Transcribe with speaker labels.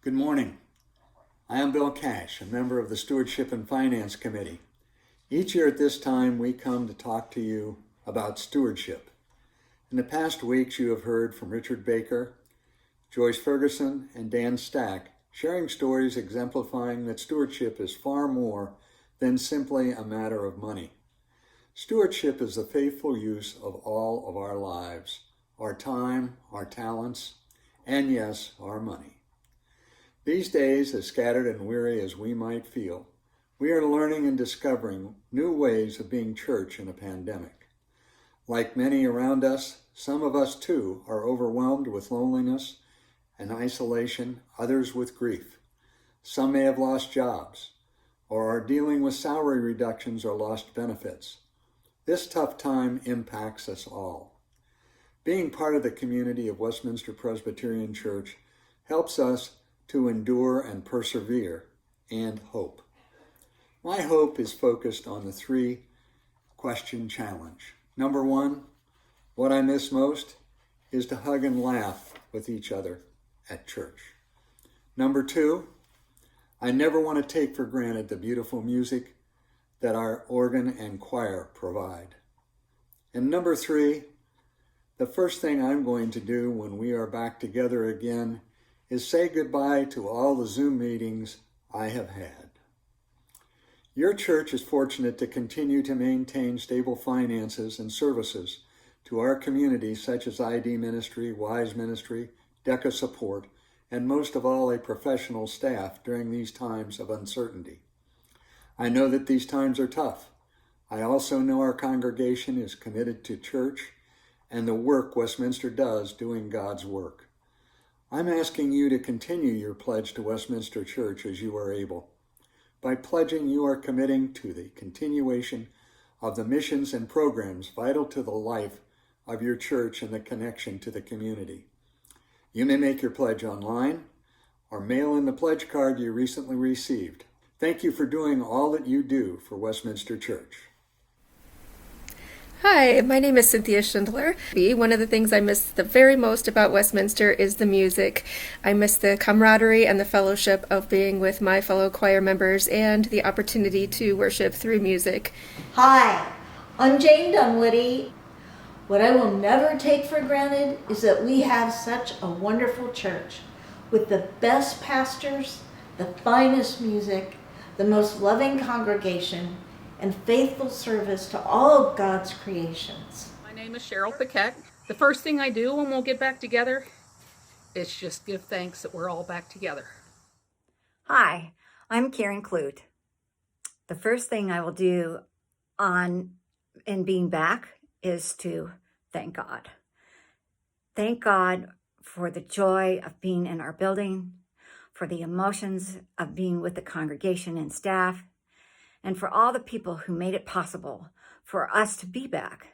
Speaker 1: Good morning. I am Bill Cash, a member of the Stewardship and Finance Committee. Each year at this time, we come to talk to you about stewardship. In the past weeks, you have heard from Richard Baker, Joyce Ferguson, and Dan Stack, sharing stories exemplifying that stewardship is far more than simply a matter of money. Stewardship is the faithful use of all of our lives, our time, our talents, and yes, our money. These days, as scattered and weary as we might feel, we are learning and discovering new ways of being church in a pandemic. Like many around us, some of us too are overwhelmed with loneliness and isolation, others with grief. Some may have lost jobs or are dealing with salary reductions or lost benefits. This tough time impacts us all. Being part of the community of Westminster Presbyterian Church helps us to endure and persevere and hope. My hope is focused on the 3-question challenge. Number 1, what I miss most is to hug and laugh with each other at church. Number 2, I never want to take for granted the beautiful music that our organ and choir provide. And number 3, the first thing I'm going to do when we are back together again is say goodbye to all the Zoom meetings I have had. Your church is fortunate to continue to maintain stable finances and services to our community, such as ID Ministry, WISE Ministry, DECA Support, and most of all, a professional staff during these times of uncertainty. I know that these times are tough. I also know our congregation is committed to church and the work Westminster does doing God's work. I'm asking you to continue your pledge to Westminster Church as you are able. By pledging, you are committing to the continuation of the missions and programs vital to the life of your church and the connection to the community. You may make your pledge online or mail in the pledge card you recently received. Thank you for doing all that you do for Westminster Church.
Speaker 2: Hi, my name is Cynthia Schindler. One of the things I miss the very most about Westminster is the music. I miss the camaraderie and the fellowship of being with my fellow choir members and the opportunity to worship through music.
Speaker 3: Hi, I'm Jane Dunwoody. What I will never take for granted is that we have such a wonderful church with the best pastors, the finest music, the most loving congregation, and faithful service to all of God's creations.
Speaker 4: My name is Cheryl Paquette. The first thing I do when we'll get back together is just give thanks that we're all back together.
Speaker 5: Hi, I'm Cloot. The first thing I will do in being back is to thank God. Thank God for the joy of being in our building, for the emotions of being with the congregation and staff, and for all the people who made it possible for us to be back.